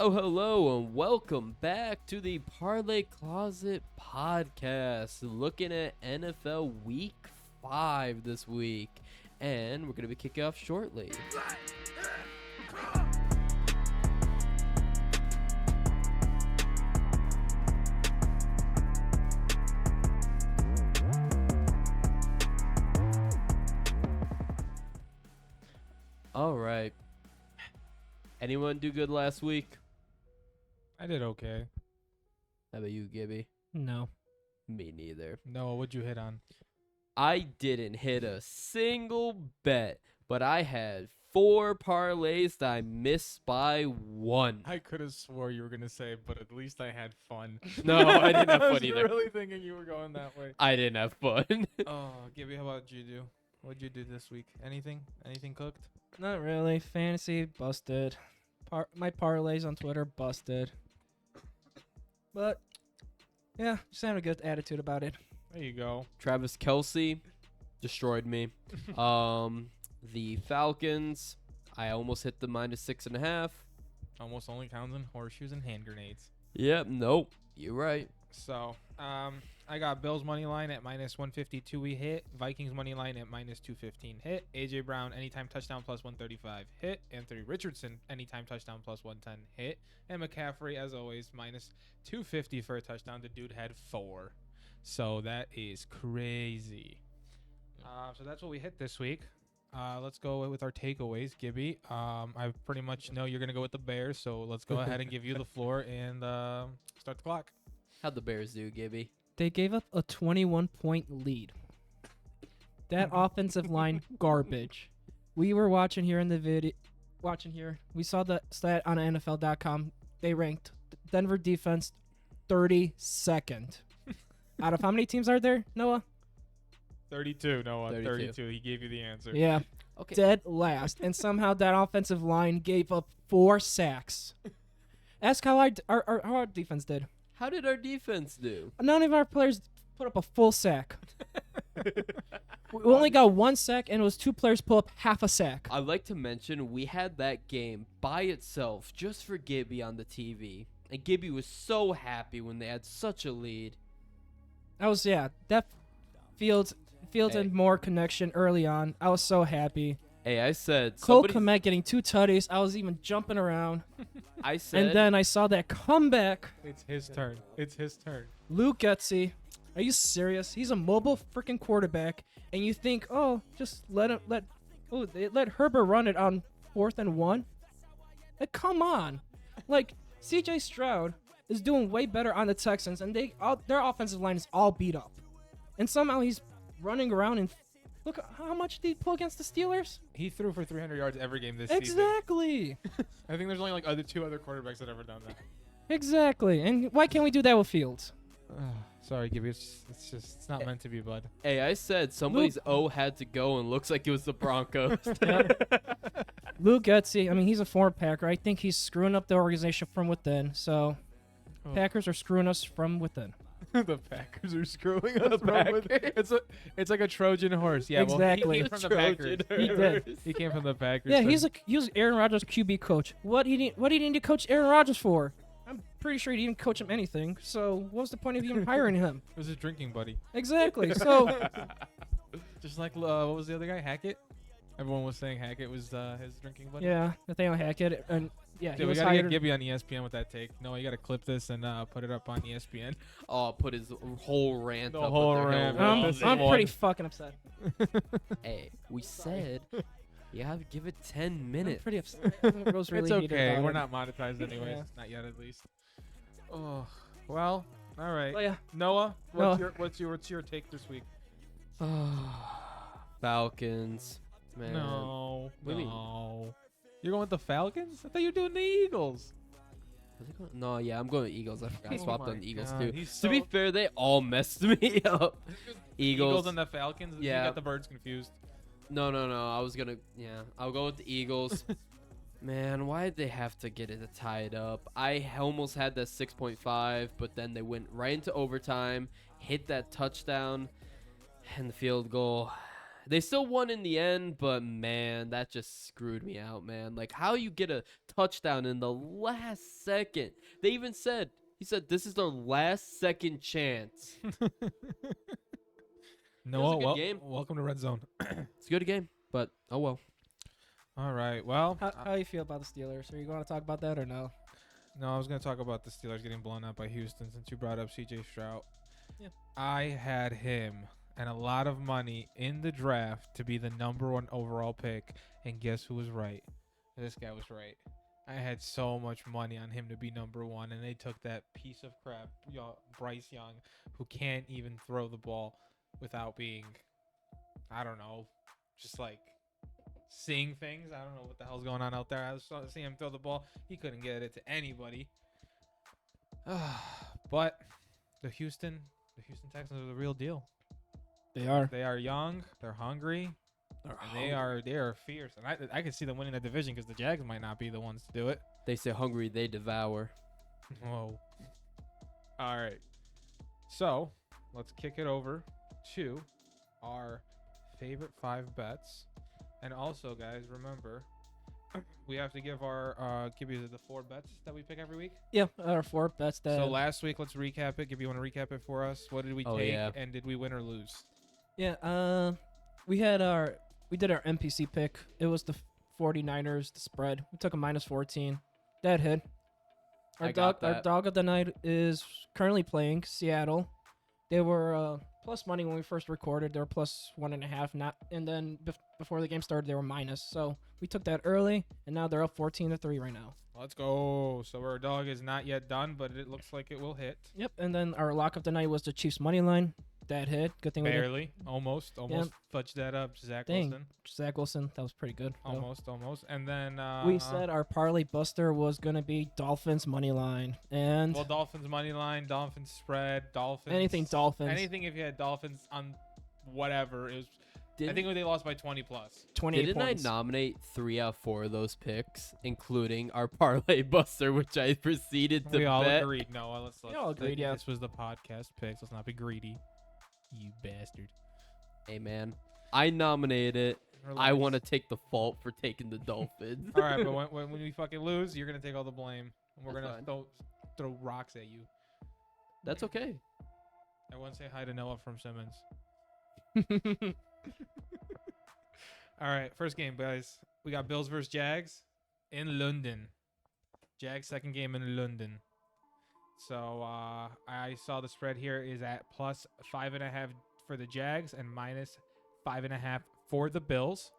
Oh, hello, and welcome back to the Parlay Closet Podcast. Looking at NFL Week 5 this week, and we're going to be kicking off shortly. All right. Anyone do good last week? I did okay. How about you, Gibby? No. Me neither. Noah, what'd you hit on? I didn't hit a single bet, but I had 4 parlays that I missed by 1. I could have swore you were going to say, but at least I had fun. No, I didn't have I fun was either. really thinking you were going that way. I didn't have fun. Oh, Gibby, how about you do? What'd you do this week? Anything? Anything cooked? Not really. Fantasy busted. My parlays on Twitter busted. But yeah, just having a good attitude about it. There you go. Travis Kelce destroyed me. The Falcons, I almost hit the -6.5. Almost only counts in horseshoes and hand grenades. Yep, nope. You're right. So, I got Bills money line at -152. We hit. Vikings money line at -215 hit. AJ Brown anytime touchdown +135 hit. Anthony Richardson anytime touchdown +110 hit. And McCaffrey, as always, -250 for a touchdown. The dude had 4. So that is crazy. So that's what we hit this week. Let's go with our takeaways, Gibby. I pretty much know you're going to go with the Bears, so let's go ahead and give you the floor and start the clock. How'd the Bears do, Gibby? They gave up a 21-point lead. That offensive line, garbage. We were watching here in the video. We saw the stat on NFL.com. They ranked Denver defense 32nd. Out of how many teams are there, Noah? 32, Noah. 32. 32. He gave you the answer. Yeah. Okay. Dead last. And somehow that offensive line gave up 4 sacks. Ask how our defense did. How did our defense do? None of our players put up a full sack. We only got 1 sack, and it was 2 players pull up half a sack. I'd like to mention we had that game by itself just for Gibby on the TV. And Gibby was so happy when they had such a lead. That Fields Hey. and more connection early on. I was so happy. Hey, I said Cole somebody. Kmet getting 2 tutties. I was even jumping around. I said. And then I saw that comeback. It's his turn. It's his turn. Luke Getsy. Are you serious? He's a mobile freaking quarterback, and you think, oh, just let Herbert run it on 4th and 1? Like, come on. Like, C.J. Stroud is doing way better on the Texans, and their offensive line is all beat up. And somehow he's running around and look how much did he pull against the Steelers? He threw for 300 yards every game this season. Exactly. I think there's only like two other quarterbacks that ever done that. Exactly. And why can't we do that with Fields? Sorry, Gibby. It's not meant to be, bud. Hey, I said somebody's O had to go, and looks like it was the Broncos. Luke Getsy, I mean, he's a former Packer. I think he's screwing up the organization from within. So, Packers are screwing us from within. The Packers are screwing us from within. It's like a Trojan horse. Yeah, Exactly. Well, he came from the Packers. He did. He came from the Packers. Yeah, so he was Aaron Rodgers' QB coach. What did he need to coach Aaron Rodgers for? I'm pretty sure he didn't coach him anything. So what was the point of even hiring him? It was his drinking buddy. Exactly. So Just like what was the other guy? Hackett. Everyone was saying Hackett was his drinking buddy. yeah, Nathaniel Hackett, and yeah, Dude, he we was gotta hired. get Gibby on ESPN with that take. No, you gotta clip this and put it up on ESPN. Oh, put his whole rant The up. whole with their rant. whole I'm, this I'm one. pretty fucking upset. Hey, we said you have to give it 10 I'm minutes. pretty upset. I was really It's heated okay. about We're it. not monetized anyways. Yeah. Not yet, at least. Oh, well, all right. But yeah, Noah, Noah. what's your take this week? Falcons. Man. No, What do you mean? no. You're going with the Falcons? I thought you were doing the Eagles. Was he going? No, yeah, I'm going with Eagles. I forgot. I Oh swapped my on the Eagles God, too. he's To be so- fair, they all messed me up. Eagles. and the Falcons. Yeah. You got the birds confused. No. I'll go with the Eagles. Man, why did they have to get it tied up? I almost had that 6.5, but then they went right into overtime, hit that touchdown, and the field goal. They still won in the end, but man, that just screwed me out, man. Like, how you get a touchdown in the last second? They even said, he said, this is their last second chance. Noah, good game. welcome to Red Zone. It's a good game, but oh well. All right. Well, How you feel about the Steelers? Are you going to talk about that or no? no, I was going to talk about the Steelers getting blown out by Houston since you brought up C.J. Stroud. Yeah. I had him and a lot of money in the draft to be the #1 overall pick, and guess who was right? This guy was right. I had so much money on him to be #1, and they took that piece of crap, Bryce Young, who can't even throw the ball without being, I don't know, just like seeing things. I don't know what the hell's going on out there. I was seeing him throw the ball. He couldn't get it to anybody. But the Houston Texans are the real deal. They are. They are young. They're hungry. And they are fierce. And I can see them winning the division because the Jags might not be the ones to do it. They say hungry, they devour. Whoa. All right. So let's kick it over to our favorite 5 bets. And also, guys, remember, we have to give you the 4 bets that we pick every week. Yeah, our 4 bets. That So last week, let's recap it. Gibby, you want to recap it for us? What did we take, yeah. and did we win or lose? Yeah, we did our NPC pick. It was the 49ers, the spread. We took a -14. That hit. I got that. Our dog of the night is currently playing Seattle. They were plus money when we first recorded. They were plus 1.5. And then before the game started, they were minus. So we took that early, and now they're up 14-3 right now. Let's go. So our dog is not yet done, but it looks like it will hit. Yep. And then our lock of the night was the Chiefs money line. That hit. Good thing Barely. Almost fudged that up. Zach Dang. Wilson. Zach Wilson. That was pretty good. though. Almost. And then We said our parlay buster was gonna be Dolphins money line, and Dolphins money line, Dolphins spread, Dolphins. anything Dolphins. Anything if you had Dolphins on whatever is. I think they lost by 20 plus. 28 Didn't points. I nominate 3 out of 4 of those picks, including our parlay buster, which I proceeded to We all bet? agreed. Noah, let's. We all agreed, yeah. This was the podcast picks. Let's not be greedy. You bastard. Hey man, I nominated it. I Relax. want to take the fault for taking the Dolphins. All right, but when we fucking lose, you're gonna take all the blame, and we're That's gonna fine. throw rocks at you. That's okay. Everyone say hi to Noah from Simmons. All right, first game, guys. We got Bills versus Jags in London. Jags second game in London. So I saw the spread here is at plus 5.5 for the Jags and minus 5.5 for the Bills.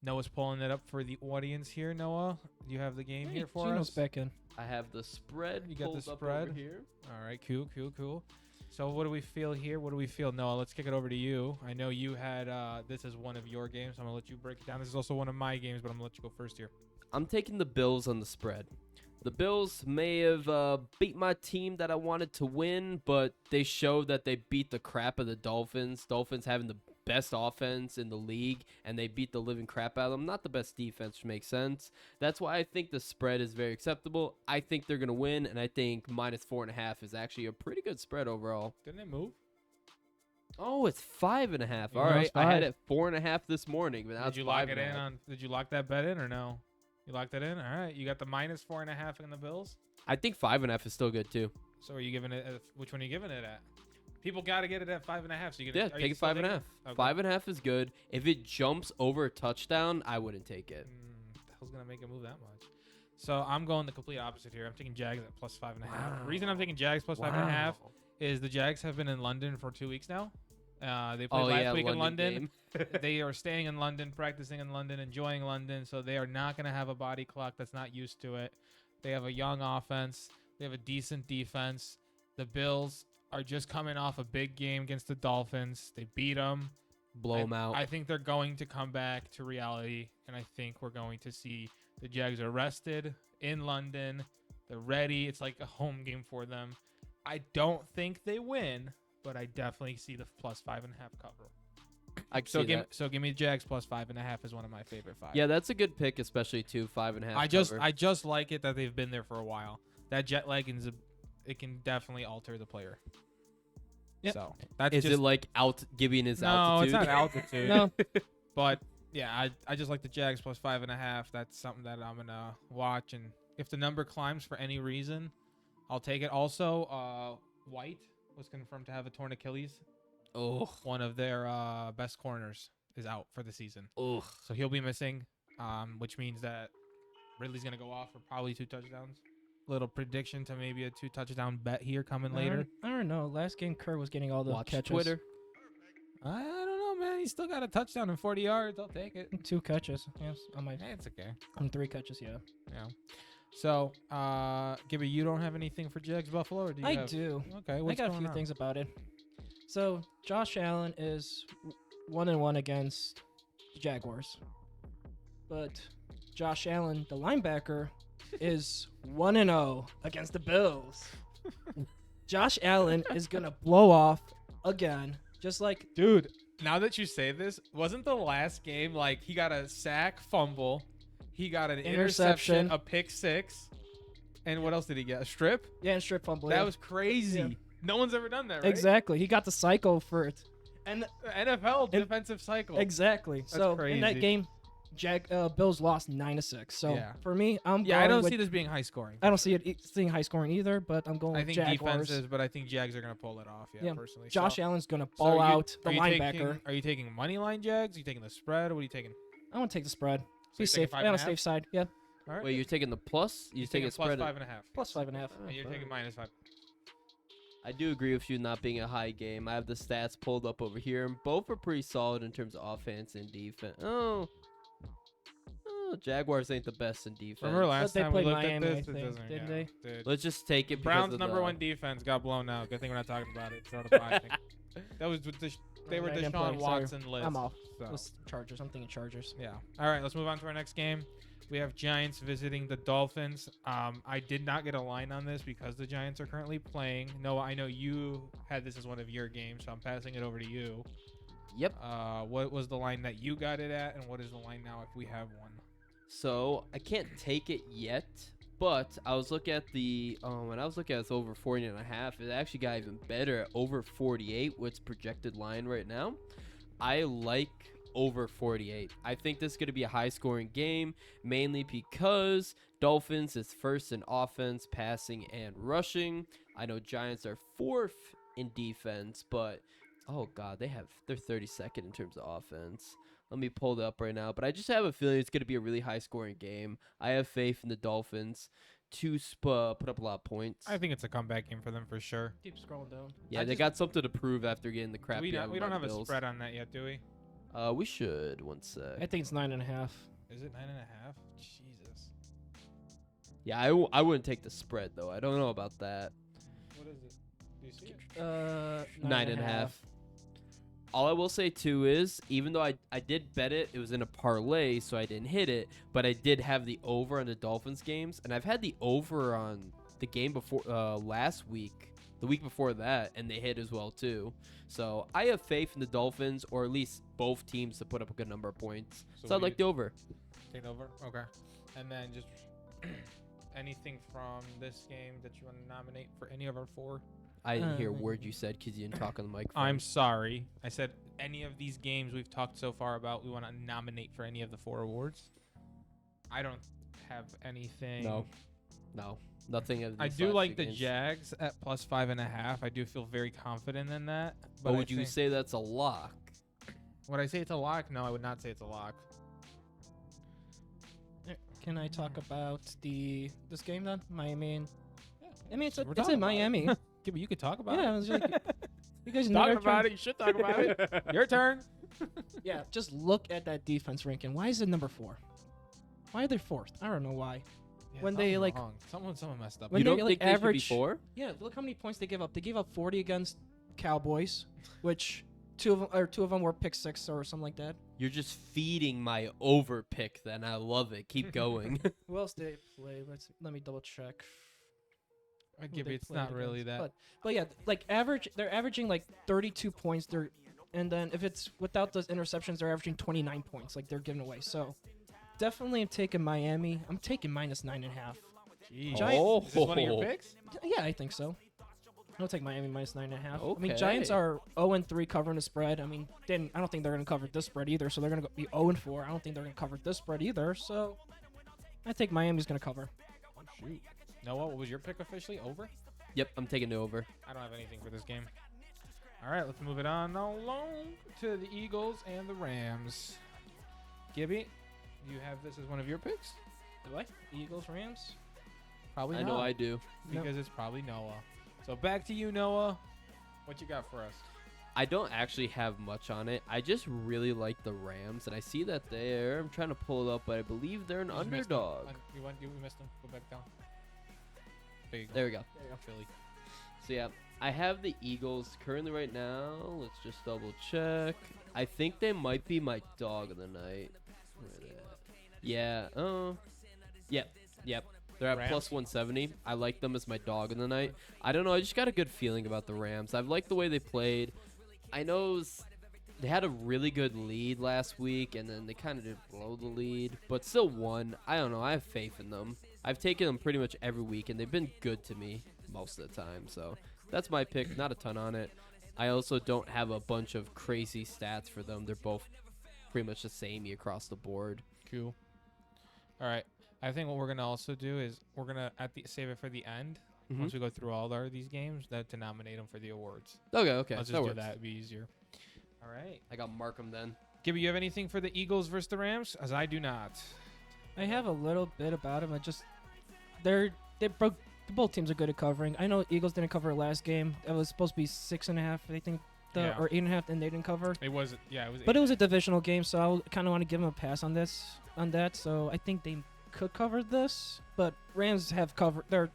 Noah's pulling it up for the audience here. Noah, do you have the game here for Gino's us? back in. I have the spread. You got the pulled up spread? over here. All right, cool. So what do we feel here? What do we feel, Noah? Let's kick it over to you. I know you had this as one of your games. I'm going to let you break it down. This is also one of my games, but I'm going to let you go first here. I'm taking the Bills on the spread. The Bills may have beat my team that I wanted to win, but they showed that they beat the crap of the Dolphins. Dolphins having the best offense in the league, and they beat the living crap out of them. Not the best defense, which makes sense. That's why I think the spread is very acceptable. I think they're going to win, and I think minus 4.5 is actually a pretty good spread overall. Didn't it move? Oh, it's 5.5. Yeah, All right, it's I had 5. it 4.5 this morning, but now Did it's you lock it 5.5. in on? Did you lock that bet in or no? You locked it in. All right. You got the minus 4.5 in the Bills. I think 5.5 is still good too. So are you giving it? Which one are you giving it at? People got to get it at 5.5. So you Yeah, take it 5.5. Okay. 5.5 is good. If it jumps over a touchdown, I wouldn't take it. The hell's gonna make it move that much? So I'm going the complete opposite here. I'm taking Jags at plus 5.5. Wow. The reason I'm taking Jags plus 5.5 is the Jags have been in London for 2 weeks now. They played last week in London. They are staying in London, practicing in London, enjoying London. So they are not going to have a body clock that's not used to it. They have a young offense. They have a decent defense. The Bills are just coming off a big game against the Dolphins. They beat them. Blow them out. I think they're going to come back to reality, and I think we're going to see the Jags are rested in London. They're ready. It's like a home game for them. I don't think they win, but I definitely see the plus 5.5 cover. I can see that. So give me Jags plus 5.5 is one of my favorite 5. Yeah, that's a good pick, especially 5.5. I just like it that they've been there for a while. That jet lag it can definitely alter the player. Yep. So that's Is just it like giving his no, altitude? it's not altitude. No. But yeah, I just like the Jags plus 5.5. That's something that I'm gonna watch, and if the number climbs for any reason, I'll take it. Also, White was confirmed to have a torn Achilles. Oh, One of their best corners is out for the season, oh. so he'll be missing. Which means that Ridley's gonna go off for probably 2 touchdowns. Little prediction to maybe a 2-touchdown bet here coming later. I don't know. Last game, Kerr was getting all the Watch catches. Twitter. I don't know, man. He still got a touchdown and 40 yards. I'll take it. 2 catches. Yes, on my. It's okay. On 3 catches, yeah. Yeah. So, Gibby, you don't have anything for Jags Buffalo, or do you? I have? do. Okay. I What's got a going few on? things about it. So Josh Allen is 1-1 against the Jaguars, but Josh Allen, the linebacker, is 1-0 against the Bills. Josh Allen is gonna blow off again, just like Dude, now that you say this, wasn't the last game like he got a sack, fumble, he got an interception, Interception. a pick 6, and what else did he get? A strip? and strip fumble. That yeah. was crazy. Yeah. No one's ever done that, right? Exactly. He got the cycle for it, and The NFL And- defensive cycle. exactly. So in crazy. that game, Bills lost 9-6. So Yeah. for me, I'm Yeah, I going don't with, see this being high scoring. I don't see it seeing high scoring either, but I'm going I with think Jaguars. defenses, but I think Jags are gonna pull it off. Yeah, Yeah. personally. Josh So- Allen's gonna so ball are you- out the are you linebacker. Are you taking money line Jags? Are you taking the spread? What are you taking? I want to take the spread. So Be you're taking safe. 5.5? Yeah, on the safe side. Yeah, All right. Wait, you're taking the plus? You You're taking taking plus spread? 5.5. plus 5.5. And you're taking -5. I do agree with you not being a high game. I have the stats pulled up over here, and both are pretty solid in terms of offense and defense. Oh, Jaguars ain't the best in defense. Remember last they time we played looked Miami, at I this? It think, doesn't. didn't Yeah, they? dude. Let's just take it. because Browns' of number the- 1 defense got blown out. Good thing we're not talking about it. Throw the bye thing. That was with they were I didn't Deshaun play, sorry. Watson list. I'm off. So. Let's Chargers. I'm thinking Chargers. Yeah. All right, let's move on to our next game. We have Giants visiting the Dolphins. I did not get a line on this because the Giants are currently playing. Noah, I know you had this as one of your games, so I'm passing it over to you. Yep. What was the line that you got it at, and what is the line now if we have one? So I can't take it yet, but I was looking at the when I was looking at this over 40.5, it actually got even better at over 48. What's projected line right now? I like over 48. I think this is going to be a high-scoring game, mainly because Dolphins is first in offense, passing, and rushing. I know Giants are 4th in defense, but oh god, they're 32nd in terms of offense. Let me pull it up right now, but I just have a feeling it's going to be a really high-scoring game. I have faith in the Dolphins to put up a lot of points. I think it's a comeback game for them for sure. Keep scrolling down. Yeah, I they just- got something to prove after getting the crap We beat out don't, of we them don't by have the a Bills. spread on that yet, do we? We should. One sec. I think it's 9.5. Is it 9.5? Jesus. Yeah, I wouldn't take the spread though. I don't know about that. What is it? Do you see it? 9.5. All I will say too is, even though I did bet it, it was in a parlay, so I didn't hit it, but I did have the over on the Dolphins games, and I've had the over on the game before last week, the week before that, and they hit as well too. So I have faith in the Dolphins, or at least both teams, to put up a good number of points. So I'd we like the over. take over. Okay. And then just anything from this game that you want to nominate for any of our 4? I didn't hear a word you said because you didn't talk on the microphone. I'm sorry. I said any of these games we've talked so far about, we want to nominate for any of the 4 awards. I don't have anything. No, nothing of these I do last like two the games. Jags at plus 5.5. I do feel very confident in that. But I would you think- say that's a lock? Would I say it's a lock? No, I would not say it's a lock. Can I talk about this game then? Miami. I mean, it's We're in talking about it. Miami. Yeah, but you could talk about Yeah, it. it was like, you guys Talking never about tried- it. You should talk about it. Your turn. Yeah, just look at that defense ranking. Why is it number 4? Why are they 4th? I don't know why. Yeah, When they, something like- wrong. someone messed up. When You they, don't like, think they should be average- 4? Yeah, look how many points they give up. They gave up 40 against Cowboys, which two of them were pick 6 or something like that. You're just feeding my over pick then. I love it. Keep going. Who else did they play? Let me double check. I who give they you, it's played not really against. that. But yeah, like they're averaging like 32 points. And then if it's without those interceptions, they're averaging 29 points. Like they're giving away. So definitely, I'm taking Miami. I'm taking -9.5. Jeez. Giant- Is this one of your Oh. picks? Yeah, I think so. I'll take Miami minus 9.5. I mean, Okay. Giants are 0-3 covering the spread. I mean, I don't think they're going to cover this spread either. So they're going to be 0-4. I don't think they're going to cover this spread either. So I think Miami's going to cover. Oh, shoot. Noah, what was your pick officially? Over? Yep, I'm taking it over. I don't have anything for this game. All right, let's move it on along to the Eagles and the Rams. Gibby, you have this as one of your picks? Do I? Eagles, Rams? Probably I not. know I do. Because it's probably Noah. So back to you, Noah. What you got for us? I don't actually have much on it. I just really like the Rams, and I see that I'm trying to pull it up, but I believe they're an You just missed him. underdog. You missed him. Go back down. There you go. There we go. There you go. Philly. So yeah, I have the Eagles currently right now. Let's just double check. I think they might be my dog of the night. Where are they at? Yeah. Yep. They're at Rams? plus 170. I like them as my dog of the night. I don't know. I just got a good feeling about the Rams. I've liked the way they played. I know they had a really good lead last week, and then they kind of did blow the lead, but still won. I don't know. I have faith in them. I've taken them pretty much every week, and they've been good to me most of the time. So that's my pick. Not a ton on it. I also don't have a bunch of crazy stats for them. They're both pretty much the same across the board. Cool. All right. I think what we're gonna also do is we're gonna save it for the end Mhm. once we go through all these games to nominate them for the awards. Okay. Let's that just do works. that. It'd be easier. All right. I got mark them then. Gibby, you have anything for the Eagles versus the Rams? As I do not. I have a little bit about them. Both teams are good at covering. I know Eagles didn't cover last game. It was supposed to be 6.5. I think Yeah. or 8.5, and they didn't cover. It was. Yeah, it was. But it was a divisional game, so I kind of want to give them a pass on that. So I think they could cover this, but Rams have covered. They're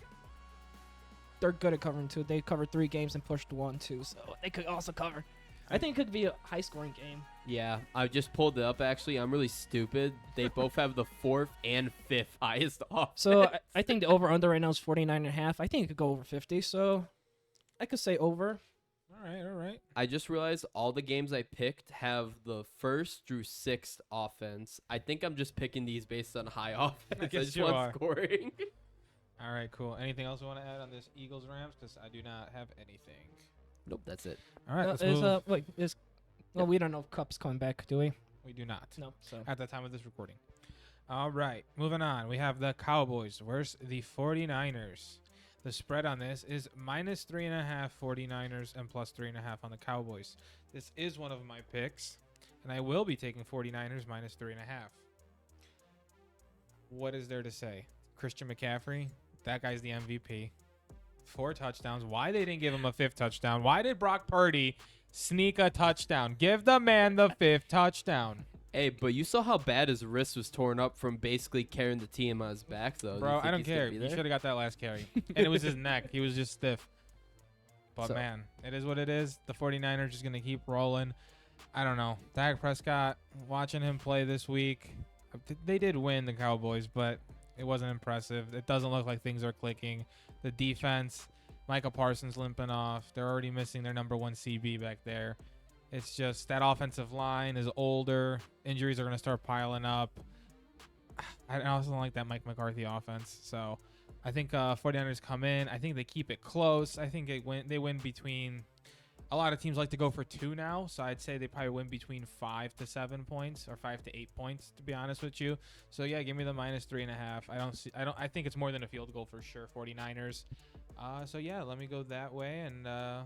good at covering too. They covered 3 games and pushed 1 too, so they could also cover. I think it could be a high-scoring game. Yeah, I just pulled it up actually. I'm really stupid. They both have the 4th and 5th highest offense. So I think the over/under right now is 49.5. I think it could go over 50. So I could say over. All right. I just realized all the games I picked have the 1st through 6th offense. I think I'm just picking these based on high offense. I guess just you want are. scoring. All right, cool. Anything else you want to add on this Eagles Rams? Because I do not have anything. Nope, that's it. All right, let's move. Well, we don't know if Cup's coming back, do we? We do not. No. So At the time of this recording. All right, moving on. We have the Cowboys versus the 49ers. The spread on this is minus 3.5 49ers and plus 3.5 on the Cowboys. This is one of my picks, and I will be taking 49ers minus 3.5. What is there to say? Christian McCaffrey, that guy's the MVP. 4 touchdowns. Why they didn't give him a 5th touchdown? Why did Brock Purdy sneak a touchdown? Give the man the 5th touchdown. Hey, but you saw how bad his wrist was torn up from basically carrying the team on his back, though. Do you Bro, think I don't he's gonna care. be He there? should have got that last carry. And it was his neck. He was just stiff. But, So- man, it is what it is. The 49ers just going to keep rolling. I don't know. Dak Prescott, watching him play this week, they did win the Cowboys, but it wasn't impressive. It doesn't look like things are clicking. The defense, Micah Parsons limping off. They're already missing their number 1 CB back there. It's just that offensive line is older. Injuries are going to start piling up. I also don't like that Mike McCarthy offense. So I think 49ers come in. I think they keep it close. I think they win between – a lot of teams like to go for 2 now. So I'd say they probably win between 5 to 7 points or 5 to 8 points, to be honest with you. So, yeah, give me the minus 3.5. I think it's more than a field goal for sure, 49ers. So, yeah, let me go that way. And I'm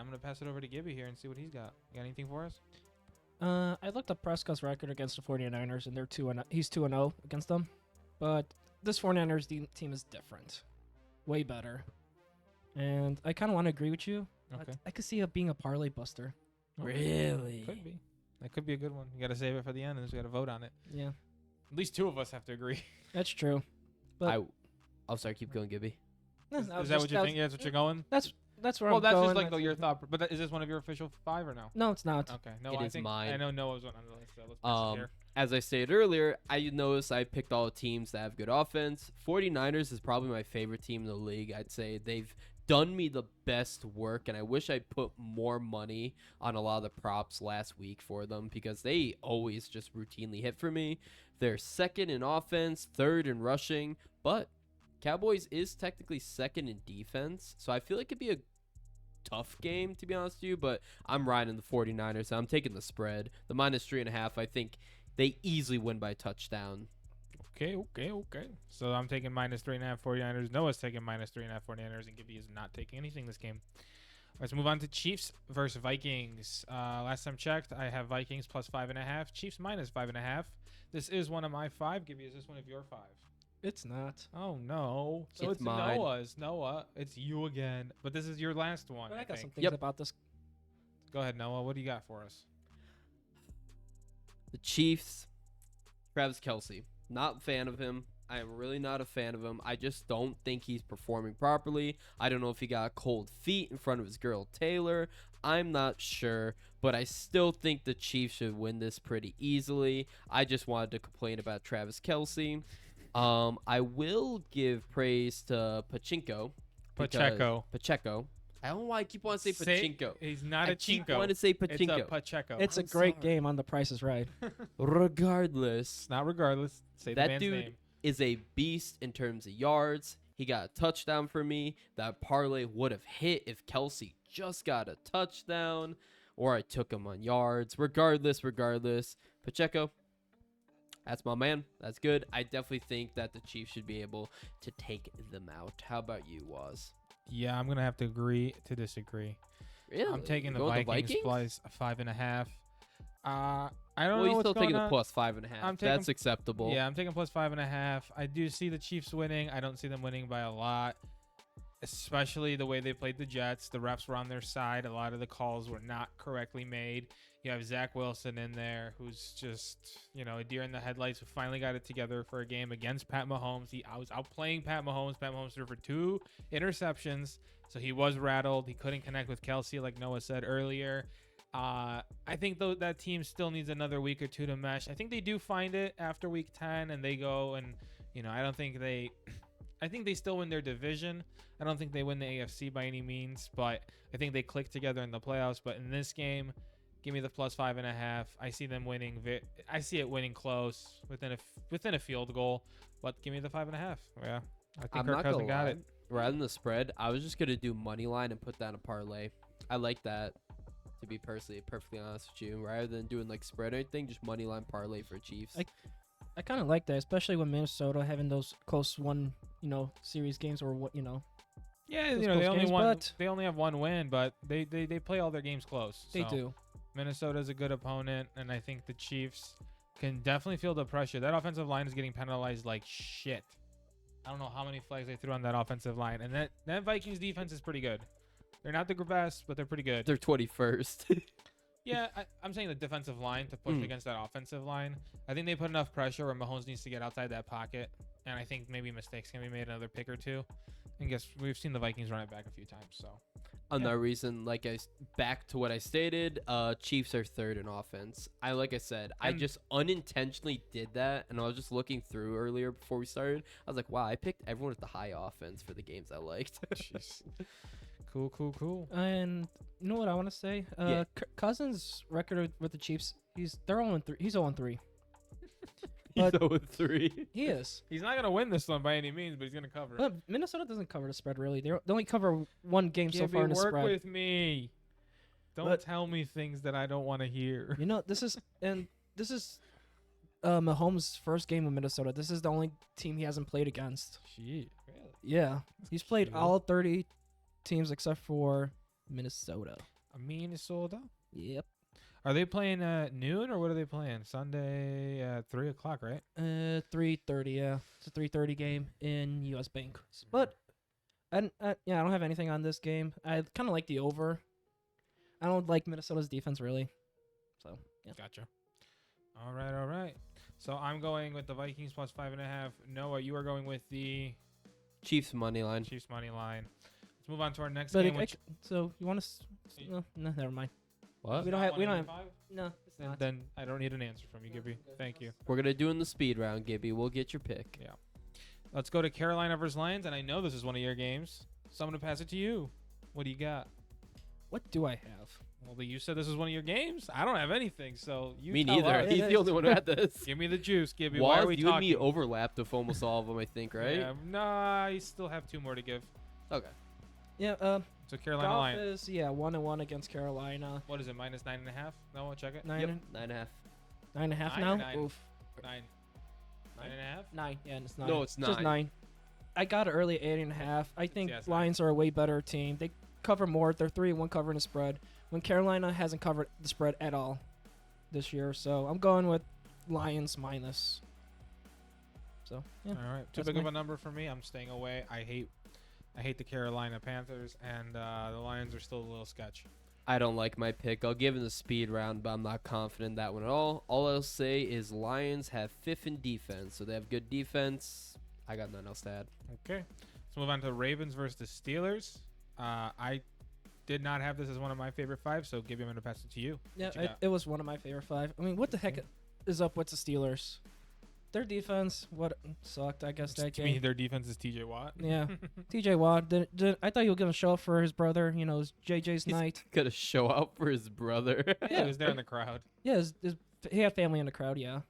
going to pass it over to Gibby here and see what he's got. You got anything for us? I looked up Prescott's record against the 49ers, and he's 2-0 against them. But this 49ers team is different. Way better. And I kind of want to agree with you. Okay. I could see it being a parlay buster. Really? Could be. That could be a good one. You got to save it for the end, and then we got to vote on it. Yeah, At least 2 of us have to agree. that's true. But Oh, sorry. Keep going, Gibby. Is that what you think? That's what you're going? That's where Well, I'm that's going. just like your thought. But is this one of your official 5 or no? No, it's not. Okay. No, It I is think mine. I know Noah's one on the list. So let's pass it here. As I stated earlier, I noticed I picked all the teams that have good offense. 49ers is probably my favorite team in the league. I'd say they've done me the best work, and I wish I put more money on a lot of the props last week for them because they always just routinely hit for me. They're 2nd in offense, 3rd in rushing, but Cowboys is technically 2nd in defense, so I feel like it'd be a tough game, to be honest with you, but I'm riding the 49ers. I'm taking the spread. The -3.5, I think they easily win by a touchdown. Okay. So I'm taking -3.5 49ers. Noah's taking -3.5 49ers, and Gibby is not taking anything this game. Let's move on to Chiefs versus Vikings. Last time checked, I have Vikings +5.5, Chiefs -5.5. This is one of my 5. Gibby, is this one of your 5? It's not. Oh no! So It's it's mine. Noah's. Noah, it's you again. But this is your last one. But I got think. some things Yep. about this. Go ahead, Noah. What do you got for us? The Chiefs, Travis Kelce. Not a fan of him. I am really not a fan of him. I just don't think he's performing properly. I don't know if he got cold feet in front of his girl Taylor. I'm not sure, but I still think the Chiefs should win this pretty easily. I just wanted to complain about Travis Kelce. I will give praise to Pacheco. Pacheco. I don't know why I keep wanting to say Pachinko. He's not a I keep chinko. wanting to say It's a Pachinko. Pacheco. It's a I'm great sorry. game on The Price is Right. Regardless, Not regardless. Say the that man's dude name. is a beast in terms of yards. He got a touchdown for me. That parlay would have hit if Kelsey just got a touchdown or I took him on yards. Regardless, Pacheco, that's my man. That's good. I definitely think that the Chiefs should be able to take them out. How about you, Waz? Yeah, I'm gonna have to agree to disagree. Really? I'm taking the Going with Vikings, plus 5.5. I don't Well, know you're what's still going taking on. the +5.5. I'm taking- That's acceptable. Yeah, I'm taking plus 5.5. I do see the Chiefs winning. I don't see them winning by a lot, especially the way they played the Jets. The refs were on their side. A lot of the calls were not correctly made. You have Zach Wilson in there, who's just, a deer in the headlights, who finally got it together for a game against Pat Mahomes. I was outplaying Pat Mahomes. Pat Mahomes threw for 2 interceptions, so he was rattled. He couldn't connect with Kelsey, like Noah said earlier. I think though that team still needs another week or 2 to mesh. I think they do find it after week 10, and they go and I don't think they. I think they still win their division. I don't think they win the AFC by any means, but I think they click together in the playoffs. But in this game, give me the plus 5.5. I see them winning. I see it winning close within a field goal, but give me the 5.5. Yeah, I think I'm Kirk not Cousins gonna got lie. it. Rather than the spread, I was just gonna do money line and put down a parlay. I like that, to be perfectly honest with you. Rather than doing like spread or anything, just money line parlay for Chiefs. I kind of like that, especially with Minnesota having those close one, series games or what, Yeah, Those they close only games, won. but- They only have one win, but they play all their games close. they so. do. Minnesota's a good opponent, and I think the Chiefs can definitely feel the pressure. That offensive line is getting penalized like shit. I don't know how many flags they threw on that offensive line, and that Vikings defense is pretty good. They're not the best, but they're pretty good. They're 21st. Yeah, I'm saying the defensive line to push against that offensive line. I think they put enough pressure where Mahomes needs to get outside that pocket, and I think maybe mistakes can be made, another pick or 2. I guess we've seen the Vikings run it back a few times, so. Another reason, back to what I stated, Chiefs are 3rd in offense. Like I said, I And- just unintentionally did that, and I was just looking through earlier before we started. I was like, wow, I picked everyone with the high offense for the games I liked. Jeez. Cool. And you know what I want to say? Yeah. Cousins' record with the Chiefs, they're 0-3. He's 0-3. He's But- 0-3. He is. He's not going to win this one by any means, but he's going to cover. But Minnesota doesn't cover the spread really. They only cover one game so Gibby, far in the work spread. with me. Don't But- tell me things that I don't want to hear. This is Mahomes' first game with Minnesota. This is the only team he hasn't played against. Shit. Really? Yeah, he's played cute. all 30 teams except for Minnesota. Minnesota? Yep. Are they playing at noon or what are they playing? Sunday at 3 o'clock, right? 3:30. Yeah, it's a 3:30 game in U.S. Bank. But I don't have anything on this game. I kind of like the over. I don't like Minnesota's defense really. So yeah. Gotcha. All right. So I'm going with the Vikings plus 5.5. Noah, you are going with the Chiefs money line. Chiefs money line. Let's move on to our next But game. Which so you want to? No, never mind. What? We don't have. No, it's Then, not. then I don't need an answer from you, Gibby. Thank you. We're gonna do in the speed round, Gibby. We'll get your pick. Yeah. Let's go to Carolina versus Lions, and I know this is one of your games, so I'm going to pass it to you. What do you got? What do I have? Well, you said this is one of your games. I don't have anything, so you Me tell neither. us. Yeah, He's the only one who had this. Give me the juice, Gibby. Why are Waz, we you and me talking? overlapped with almost all of them, I think, right? Yeah, nah, I still have 2 more to give. Okay. Yeah. So Carolina Goff Lions. is 1-1 against Carolina. What is it? -9.5? No, I'll check it. 9 Yep, and 9.5. 9.5 9 now. or 9? Oof. 9. 9.5? 9. Yeah, it's 9. No, it's Just 9. 9. I got it early at 8.5. I think Yeah, it's 9. Lions are a way better team. They cover more. They're 3-1 covering the spread. When Carolina hasn't covered the spread at all this year, so I'm going with Lions minus. So yeah. All right. Too That's big of my- a number for me. I'm staying away. I hate the Carolina Panthers, and the Lions are still a little sketch. I don't like my pick. I'll give him the speed round, but I'm not confident in that one at all. All I'll say is Lions have 5th in defense, so they have good defense. I got nothing else to add. Okay. Let's move on to Ravens versus the Steelers. I did not have this as one of my favorite 5, so Gibby, I'm going to pass it to you. Yeah, What you got? it was one of my favorite 5. I mean, what the heck Okay. is up with the Steelers? Their defense, what sucked, I guess, that To me, game. their defense is TJ Watt. Yeah. TJ Watt, I thought he was going to show up for his brother, his JJ's He's night. Gonna show out for his brother. Yeah, he was there in the crowd. Yeah, he had family in the crowd, yeah.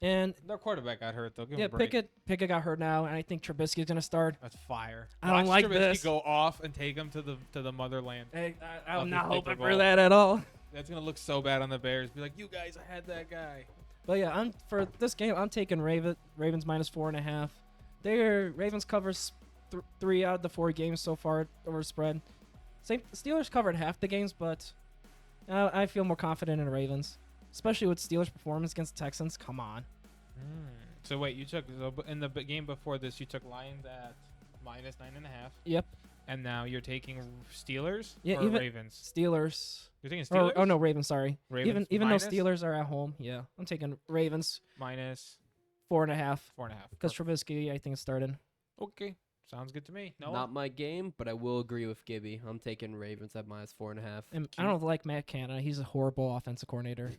And Their quarterback got hurt, though. Give him yeah, a break. Pickett got hurt now, and I think Trubisky's going to start. That's fire. I don't Watch like Trubisky this. go off and take him to the motherland. Hey, I'll I'm just not take the hoping for ball. that at all. That's going to look so bad on the Bears. Be like, you guys, I had that guy. But yeah, for this game, I'm taking Ravens -4.5. Ravens covers 3 out of the 4 games so far over spread. Steelers covered half the games, but I feel more confident in the Ravens, especially with Steelers' performance against the Texans. Come on. So wait, you took in the game before this, you took Lions at -9.5. Yep. And now you're taking Steelers Yeah, or even- Ravens? Steelers. You're taking Steelers? Oh no, Ravens. Sorry. Ravens even though minus? Steelers are at home, yeah, I'm taking Ravens Minus -4.5 4.5. because Trubisky I think started. Okay. Sounds good to me. No. Not my game, but I will agree with Gibby. I'm taking Ravens at -4.5. And I don't like Matt Canada. He's a horrible offensive coordinator.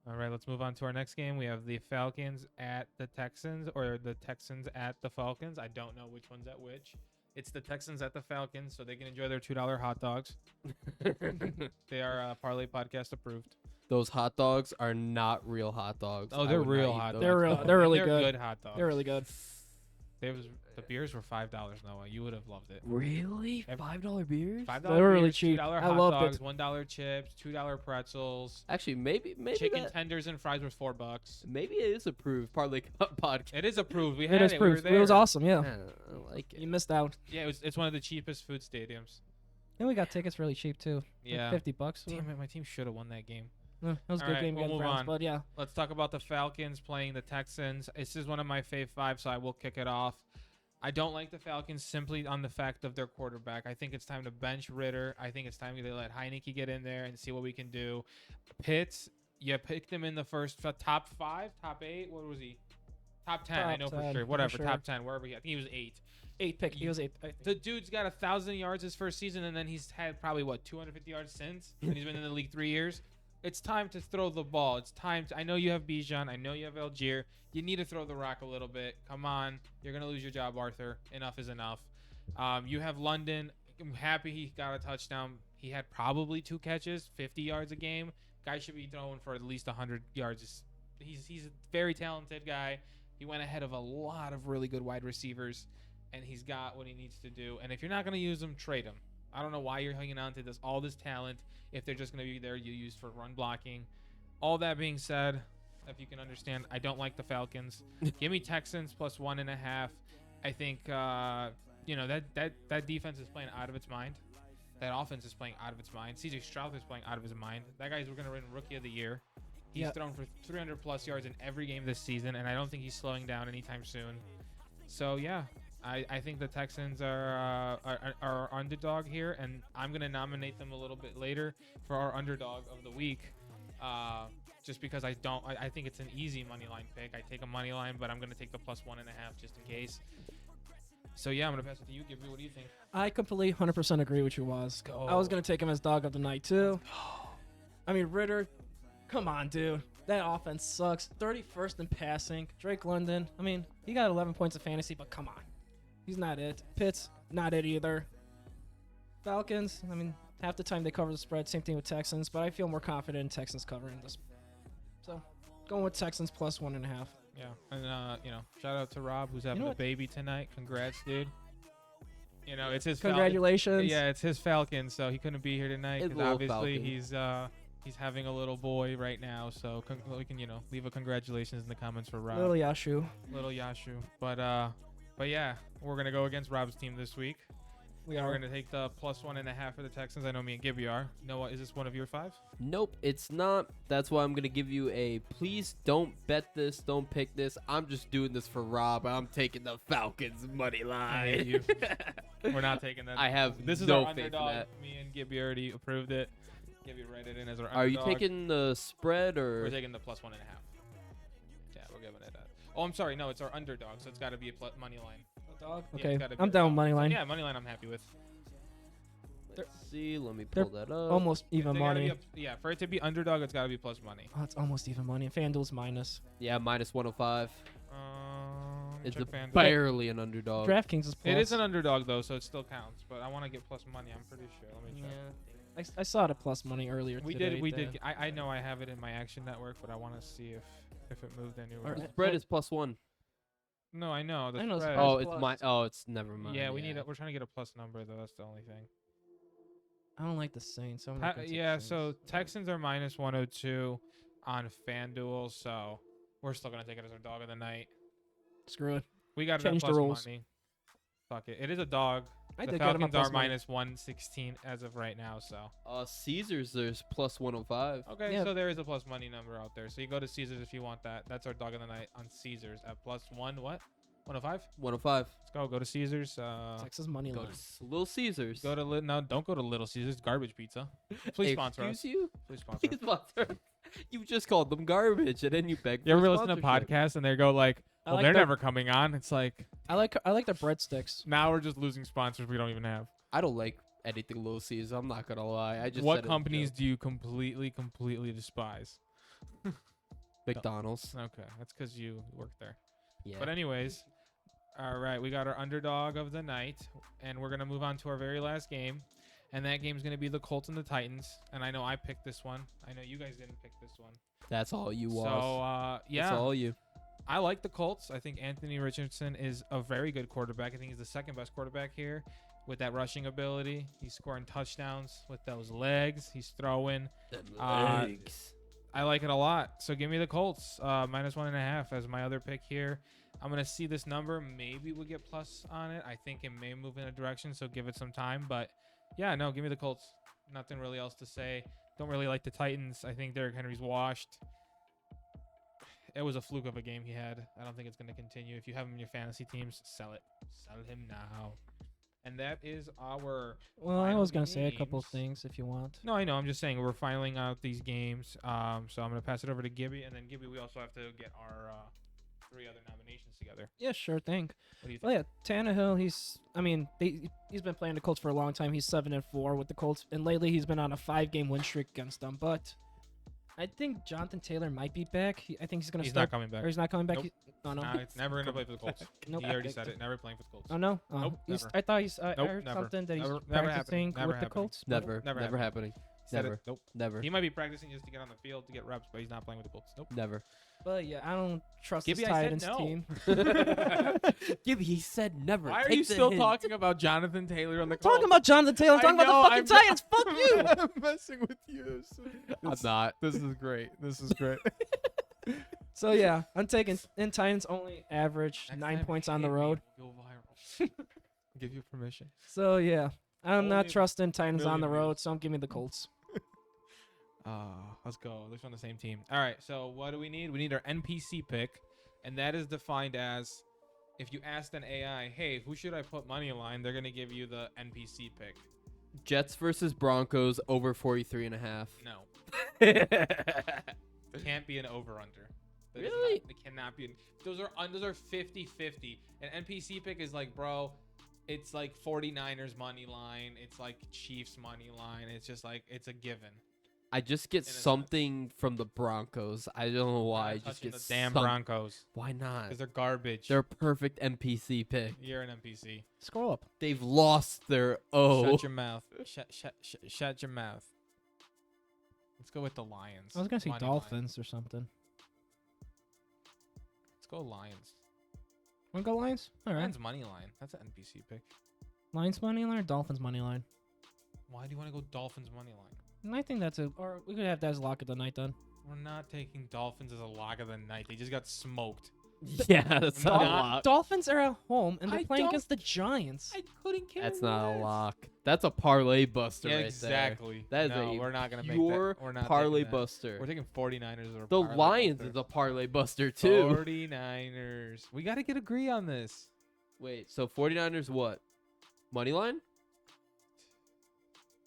All right, let's move on to our next game. We have the Falcons at the Texans, or the Texans at the Falcons. I don't know which one's at which. It's the Texans at the Falcons, so they can enjoy their $2 hot dogs. They are Parlay Podcast approved. Those hot dogs are not real hot dogs. Oh, I they're would not real eat hot those. dogs. They're really They're good. hot dogs. They're really good. The beers were $5, Noah. You would have loved it. Really? Every- $5 beers? $5 They were really beers, cheap. $2 I hot loved dogs, it. $1 chips, $2 pretzels. Actually, maybe Chicken that, tenders and fries was $4. maybe it is approved Parlay Podcast. It is approved. We It had is it. We were proof. It was there. awesome. Yeah, I like you it. missed out. Yeah, it's one of the cheapest food stadiums. And we got tickets really cheap too. Yeah. Like $50. Damn it, my team should have won that game. That was a All good right, game we'll against move Browns, on. but yeah. Let's talk about the Falcons playing the Texans. This is one of my fave 5, so I will kick it off. I don't like the Falcons simply on the fact of their quarterback. I think it's time to bench Ritter. I think it's time to let Heineke get in there and see what we can do. Pitts, you picked him in the first top 5, top 8. What was he? Top 10, I Top know for 10, sure. for Whatever, sure. top 10, wherever he. I think he was 8. 8 pick. He was 8. I think. The dude's got 1,000 yards his first season, and then he's had probably 250 yards since, and he's been in the league 3 years. It's time to throw the ball. It's time to. I know you have Bijan. I know you have Algier. You need to throw the rock a little bit. Come on, you're gonna lose your job, Arthur. Enough is enough. You have London. I'm happy he got a touchdown. He had probably 2 catches, 50 yards a game. Guy should be throwing for at least 100 yards. He's a very talented guy. He went ahead of a lot of really good wide receivers, and he's got what he needs to do. And if you're not going to use him, trade him. I don't know why you're hanging on to all this talent if they're just going to be there you use for run blocking. All that being said, if you can understand, I don't like the Falcons. Give me Texans plus 1.5. I think that defense is playing out of its mind. That offense is playing out of its mind. CJ Stroud is playing out of his mind. That guy's going to win Rookie of the Year. He's thrown for 300 plus yards in every game this season, and I don't think he's slowing down anytime soon. So yeah, I think the Texans are our underdog here, and I'm gonna nominate them a little bit later for our underdog of the week. Just because I think it's an easy money line pick. I take a money line, but I'm gonna take the plus 1.5 just in case. So yeah, I'm gonna pass it to you. Gibby, what do you think? I completely 100% agree with you, Waz. Go. I was gonna take him as dog of the night too. I mean Ritter, come on, dude. That offense sucks. 31st in passing. Drake London. I mean, he got 11 points of fantasy, but come on. He's not it. Pitts, not it either. Falcons, I mean, half the time they cover the spread. Same thing with Texans, but I feel more confident in Texans covering this. So, going with Texans plus 1.5. Yeah, and shout out to Rob who's having know a what? baby tonight. Congrats, dude. You know, it's his Congratulations. Yeah, it's his Falcon, so he couldn't be here tonight His because little obviously Falcon. he's having a little boy right now. So we can leave a congratulations in the comments for Rob, Little Yashu. little Yashu. But yeah, we're gonna go against Rob's team this week. We're gonna take the +1.5 for the Texans. I know me and Gibby are. Noah, is this one of your 5? Nope, it's not. That's why I'm going to give you a please don't bet this. Don't pick this. I'm just doing this for Rob. I'm taking the Falcons money I hate line. you. We're not taking that. I have This is no our faith in underdog. that. Me and Gibby already approved it. Gibby read it in as our Are you underdog. taking the spread or? We're taking the +1.5. Yeah, we're giving it that. Oh, I'm sorry. No, it's our underdog, so it's got to be a money line. Dog. Yeah, Okay, it's gotta be I'm a down dog. money line. Yeah, money line I'm happy with. Let's see. Let me they're pull that up. Almost even They gotta be money. yeah, for it to be underdog, it's got to be plus money. Oh, it's almost even money. And FanDuel's minus. Yeah, -105. It's Check a FanDuel. barely an underdog. DraftKings is plus. It is an underdog though, so it still counts. But I want to get plus money. I'm pretty sure. Let me check. Yeah. I saw it at plus money earlier We today. did. We did. I know I have it in my Action Network, but I want to see if it moved anywhere. Alright. The spread is +1. No, I know. The I know the spread. spread. Oh, Plus. it's my. Oh, it's never mind. Yeah, we need. We're trying to get a plus number though. That's the only thing. I don't like the Saints. I'm not gonna take Yeah. Saints. So Texans are -102 on FanDuel, so we're still gonna take it as our dog of the night. Screw it. We got it Change at the plus rules. money. Fuck it. It is a dog. I The did get him Falcons at are plus money. -116 as of right now. So Caesars, there's +105. okay, Yeah. so there is a plus money number out there. So you go to Caesars if you want that. That's our dog of the night on Caesars at +1. What? 105. 105. Let's go. Go to Caesars. Texas money Go line. to Little Caesars. Go to no. Don't go to Little Caesars. Garbage pizza. Please sponsor us. Excuse you? Please sponsor. Please sponsor. You just called them garbage, and then you begged. You ever for listen to sponsorship. podcasts and they go like, I "Well, like they're the- never coming on." It's like I like the breadsticks. now we're just losing sponsors we don't even have. I don't like anything Little Caesars. I'm not gonna lie. I just What said it as a companies joke. do you completely despise? McDonald's. Okay, that's because you work there. Yeah. But anyways, all right, we got our underdog of the night, and we're gonna move on to our very last game, and that game's gonna be the Colts and the Titans. And I know I picked this one. I know you guys didn't pick this one. That's all you So was. yeah, That's all you. I like the Colts. I think Anthony Richardson is a very good quarterback. I think he's the second best quarterback here with that rushing ability. He's scoring touchdowns with those legs. He's throwing. Them Uh, legs. I like it a lot. So give me the Colts -1.5 as my other pick here. I'm going to see this number. Maybe we'll get plus on it. I think it may move in a direction, so give it some time. But yeah, no, give me the Colts. Nothing really else to say. Don't really like the Titans. I think Derrick Henry's washed. It was a fluke of a game he had. I don't think it's going to continue. If you have him in your fantasy teams, sell it. Sell him now. And that is our Well, I final was gonna say a couple games. things if you want. No, I know. I'm just saying we're filing out these games. So I'm gonna pass it over to Gibby, and then Gibby, we also have to get our 3 other nominations together. Yeah, sure thing. What do you Well, think? yeah, Tannehill. He's been playing the Colts for a long time. He's 7-4 with the Colts, and lately he's been on a 5-game win streak against them. But I think Jonathan Taylor might be back. I think he's gonna He's start. not coming back. Or he's not coming back. Nope. Oh no. Nah, it's never gonna play for the Colts. Nope. He already said it. Never playing for the Colts. Oh no. Oh, Nope, never. I thought I Nope, heard never. something that he's Never happening. practicing Never with the happening. Colts. Never. never Never happening. Said it. Never. Nope. Never. He might be practicing just to get on the field to get reps, but he's not playing with the Colts. Nope. Never. But yeah, I don't trust Gibby, this I said Titans no. team. Gibby, he said never. Why are Take you the still hint. talking about Jonathan Taylor on the Colts? Talking about Jonathan Taylor. I'm I talking know, about the fucking I'm- Titans. Fuck you. I'm messing with you. I'm not. This is great. This is great. So yeah, I'm taking in Titans only average Next 9 time points you on the hit me, road. Go viral. Give you permission. So yeah, I'm not Only trusting Titans on the million road. So give me the Colts. Let's go. At least we're on the same team. All right. So what do we need? We need our NPC pick, and that is defined as if you asked an AI, "Hey, who should I put money line?" They're gonna give you the NPC pick. Jets versus Broncos over 43.5. No, can't be an over under. Really? It cannot be. Those are 50-50. An NPC pick is like, bro, it's like 49ers money line. It's like Chiefs money line. It's just like it's a given. I just get In a sense. something from the Broncos. I don't know why. I Not just touching get the damn some- Broncos Why not? because they're garbage. They're a perfect NPC pick. You're an NPC. Scroll up. They've lost their Shut your mouth. Shut your mouth. Let's go with the Lions. I was gonna say Money line. Dolphins or something. Let's go Lions. Wanna go Lions? All right. Lions money line. That's an NPC pick. Lions money line or Dolphins money line? Why do you want to go Dolphins money line? And I think or we could have that as lock of the night then. We're not taking Dolphins as a lock of the night. They just got smoked. Yeah, that's not a Not- lock. Dolphins are at home and they're I playing don't- against the Giants. I couldn't care. That's not a less. lock. That's a parlay buster Yeah, right exactly. there. That is No, a we're not gonna make pure that. We're not parlay taking that. buster. We're taking 49ers or The parlay Lions buster. is a parlay buster too. 49ers. We got to get agree on this. Wait, so 49ers what? Money line?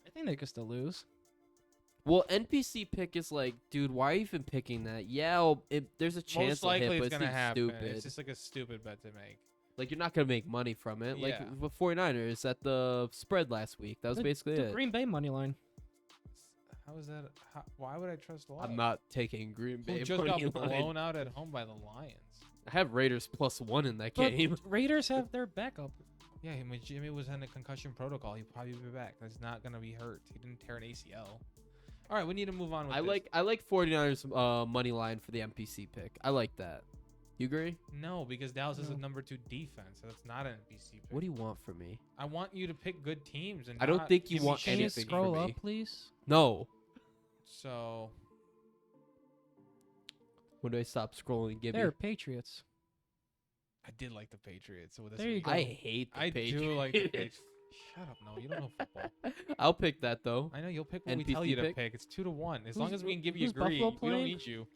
I think they could still lose. Well, NPC pick is like, dude, why are you even picking that? Yeah, there's a chance Most likely it'll hit, but it's it gonna seems happen. stupid. It's just like a stupid bet to make. Like, you're not going to make money from it. Like, Yeah. with 49ers at the spread last week. That was basically The it. Green Bay money line. How is that? Why would I trust Lions? I'm not taking Green Who Bay just money got line. blown out at home by the Lions. I have Raiders +1 in that But game. Raiders have their backup. Yeah, Jimmy was in a concussion protocol. He'll probably be back. That's not gonna be hurt. He didn't tear an ACL. All right, we need to move on with this. I like 49ers money line for the NPC pick. I like that. You agree? No, because Dallas is a No. number 2 defense, so that's not an NPC pick. What do you want from me? I want you to pick good teams, and I don't not think you give me want Can you anything for scroll me. up, please? No. So When do I stop scrolling? Give They're me. Patriots. I did like the Patriots. So this There you week- go. I hate the I Patriots. do like the Patriots. Shut up! No, you don't know football. I'll pick that though. I know you'll pick what we NPC tell you to pick? pick. It's 2-1. As Who's- long as we can give you who's agree, Buffalo we don't playing? need you.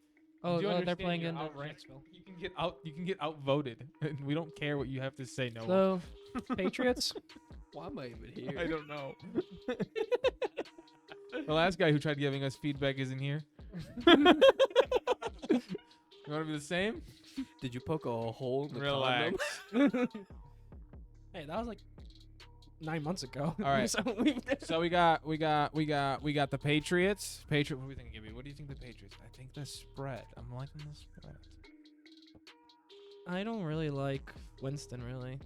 Oh, Do you they're understand playing you're in outranked? Jacksonville. You can get out. You can get outvoted, and we don't care what you have to say. No. So, Patriots. Why am I even here? I don't know. The last guy who tried giving us feedback isn't here. You want to be the same? Did you poke a hole in the Relax. condom? Hey, that was like 9 months ago. All right. So So we got the Patriots. What do we think, Gibby? What do you think the Patriots? I think the spread. I'm liking the spread. I don't really like Winston, really.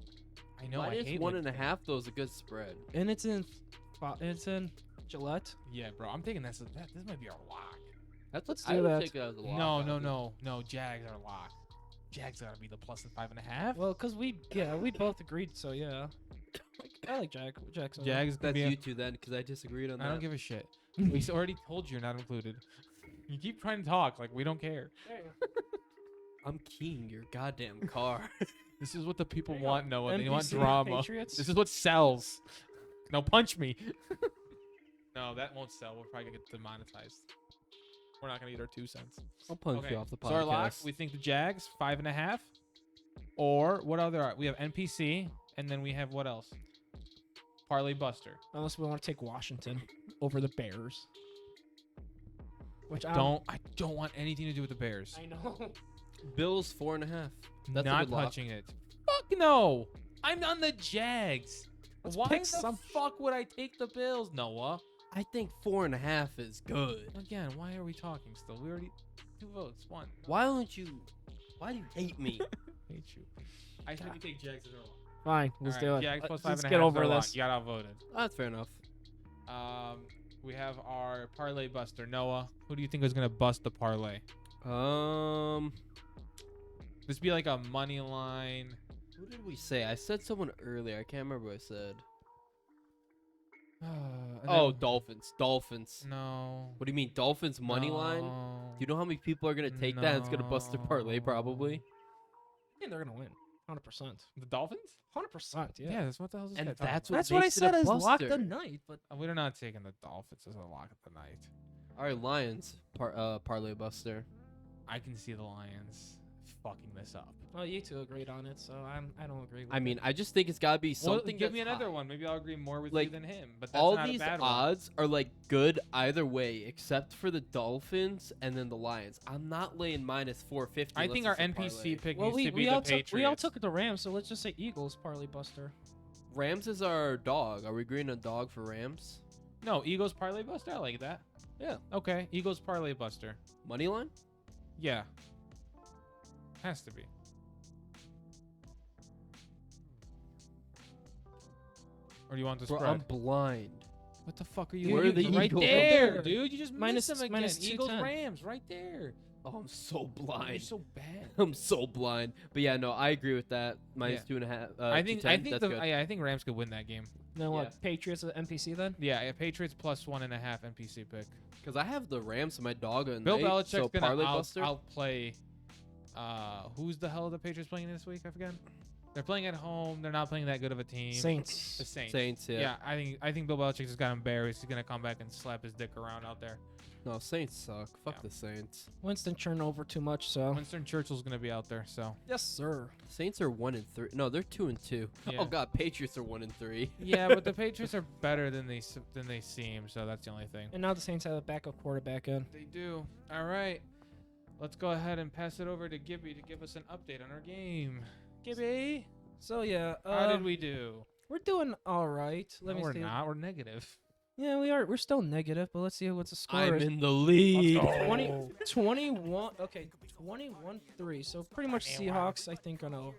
I know. I Minus hate 1.5 Winston. though is a good spread. And it's in Gillette. Yeah, bro. I'm thinking this might be our lock. That's Let's I do would that. take it as a lock, No. honestly. Jags are lock. Jags gotta be the +5.5. Well, cause we both agreed. So yeah, I like Jackson. Jags. That's be a- you two then, because I disagreed on that. I don't give a shit. We already told you you're not included. You keep trying to talk like we don't care. I'm keying your goddamn car. This is what the people There you go. want, Noah. They want NBC drama. Patriots. This is what sells. No, punch me. No, that won't sell. We're probably gonna get demonetized. We're not gonna get our 2 cents. I'll punch Okay. you off the podcast. So our lock, we think the Jags 5.5, or what other? We have NPC, and then we have what else? Parlay Buster. Unless we want to take Washington over the Bears. Which I I don't want anything to do with the Bears. I know. Bills 4.5. That's a Not good lock. touching it. Fuck no. I'm on the Jags. Let's Why pick the some- fuck would I take the Bills, Noah? I think 4.5 is good. Again, why are we talking still? We already 2 votes. 1. Why don't you? Why do you hate me? Hate you. I think we take Jags as our lock. Fine, let's do it. Jags plus Let's 5.5. get over is our lock. this. You got outvoted. That's fair enough. We have our parlay buster, Noah. Who do you think is gonna bust the parlay? This be like a money line. Who did we say? I said someone earlier. I can't remember what I said. Oh, Dolphins. Dolphins. no. What do you mean, Dolphins money line? Do you know how many people are gonna take that? And it's gonna bust their parlay probably. I think they're gonna win. 100%. The Dolphins? 100%. Yeah. Yeah, that's what the hell is this And guy talking that's about? That's what I makes it a said is lock buster. the night, but We're not taking the Dolphins as a lock of the night. All right, Lions. Parlay buster. I can see the Lions fucking this up. well, you two agreed on it, so I don't agree with I mean, it. I just think it's gotta be Well, something. give me that's another high. one. Maybe I'll agree more with Like, you than him. But that's All not these a bad one. odds are like good either way, except for the Dolphins and then the Lions. I'm not laying minus 450. I unless think our it's a NPC parlay. pick well, needs to be we the all Patriots. we all took the Rams, so let's just say Eagles parlay buster. Rams is our dog. Are we agreeing on dog for Rams? No, Eagles parlay buster. I like that. Yeah. Okay, Eagles parlay buster. Money line? Yeah. Has to be. Or do you want the Bro, spread? I'm blind. What the fuck are Dude, you? Where are the right Eagles? there, Right there. dude. You just Minus- missed them again. minus Eagles 210. Rams right there. Oh, I'm so You're blind. so bad. I'm so blind. But yeah, no, I agree with that. Minus Yeah. 2.5. I think 210, that's good. I think Rams could win that game. Then what? Yeah. Patriots at NPC then? Yeah, Patriots plus 1.5 NPC pick. Because I have the Rams and my dog and Bill eight, Belichick's so gonna parlay buster. outplay. Who's the hell are the Patriots playing this week? I forget. They're playing at home. They're not playing that good of a team. The Saints. Saints. Saints, yeah. Yeah, I think Bill Belichick just got embarrassed. He's gonna come back and slap his dick around out there. No, Saints suck. Fuck Yeah. the Saints. Winston turned over too much, so. Winston Churchill's gonna be out there, so Yes, sir. Saints are 1-3. No, they're 2-2. Yeah. Oh god, Patriots are 1-3. yeah. But the Patriots are better than they seem, so that's the only thing. And now the Saints have a backup quarterback in. They do. All right, let's go ahead and pass it over to Gibby to give us an update on our game. Gibby, So yeah, how did we do? we're doing all right. Let me We're see. not. We're negative. Yeah, we are. We're still negative, but let's see what the score I'm is. in the lead. Let's go. 21. Okay, 21-3. So pretty much 21. Seahawks, I think, gonna